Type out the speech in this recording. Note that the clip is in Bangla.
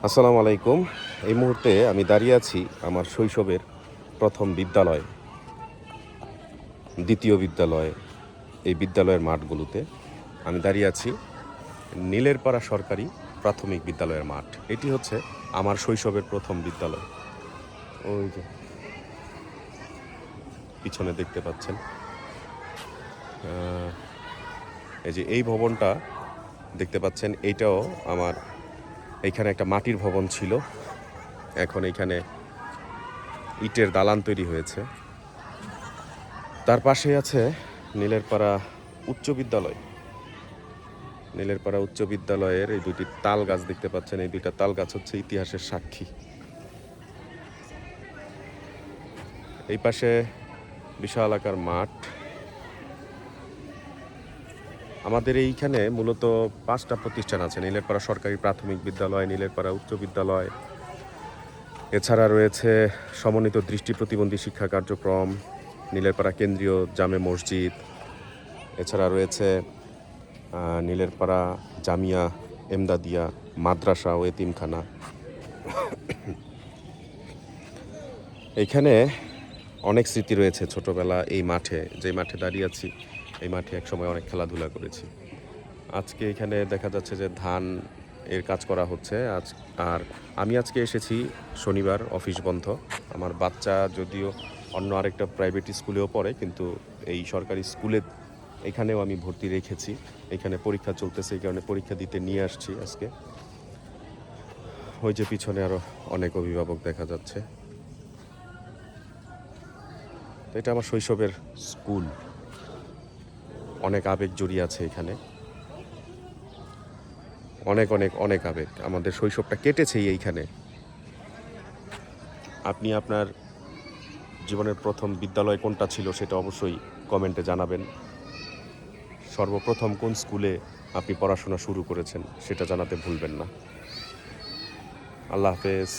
আসসালামু আলাইকুম। এই মুহূর্তে আমি দাঁড়িয়ে আছি আমার শৈশবের প্রথম বিদ্যালয়, দ্বিতীয় বিদ্যালয়, এই বিদ্যালয়ের মাঠগুলোতে। আমি দাঁড়িয়ে আছি নীলেরপাড়া সরকারি প্রাথমিক বিদ্যালয়ের মাঠ। এটি হচ্ছে আমার শৈশবের প্রথম বিদ্যালয়। ওই যে পিছনে দেখতে পাচ্ছেন, এই যে এই ভবনটা দেখতে পাচ্ছেন, এইটাও আমার। এইখানে একটা মাটির ভবন ছিল, এখন এইখানে ইটের দালান তৈরি হয়েছে। তার পাশে আছে নীলেরপাড়া উচ্চ বিদ্যালয়। নীলেরপাড়া উচ্চ বিদ্যালয়ের এই দুটি তাল গাছ দেখতে পাচ্ছেন, এই দুইটা তাল গাছ হচ্ছে ইতিহাসের সাক্ষী। এই পাশে বিশাল আকার মাঠ। আমাদের এইখানে মূলত 5টা প্রতিষ্ঠান আছে: নীলেরপাড়া সরকারি প্রাথমিক বিদ্যালয়, নীলেরপাড়া উচ্চ বিদ্যালয়, এছাড়া রয়েছে সমন্বিত দৃষ্টি প্রতিবন্ধী শিক্ষা কার্যক্রম, নীলেরপাড়া কেন্দ্রীয় জামে মসজিদ, এছাড়া রয়েছে নীলেরপাড়া জামিয়া এমদাদিয়া মাদ্রাসা ও এতিমখানা। এইখানে অনেক স্মৃতি রয়েছে ছোটবেলা। এই মাঠে, যে মাঠে দাঁড়িয়ে আছি, এই মাঠে একসময় অনেক খেলাধুলা করেছি। আজকে এখানে দেখা যাচ্ছে যে ধান এর কাজ করা হচ্ছে আর আমি আজকে এসেছি শনিবার, অফিস বন্ধ। আমার বাচ্চা যদিও অন্য আরেকটা প্রাইভেট স্কুলেও পড়ে, কিন্তু এই সরকারি স্কুলে এখানেও আমি ভর্তি রেখেছি। এখানে পরীক্ষা চলতেছে, এই কারণে পরীক্ষা দিতে নিয়ে আসছি আজকে। ওই যে পিছনে আরও অনেক অভিভাবক দেখা যাচ্ছে। তো এটা আমার শৈশবের স্কুল, অনেক আবেগ জড়িয়ে আছে এখানে, অনেক অনেক অনেক আবেগ। আমাদের শৈশবটা কেটেছে এইখানে। আপনি আপনার জীবনের প্রথম বিদ্যালয় কোনটা ছিল সেটা অবশ্যই কমেন্টে জানাবেন। সর্বপ্রথম কোন স্কুলে আপনি পড়াশোনা শুরু করেছেন সেটা জানাতে ভুলবেন না। আল্লাহ হাফেজ।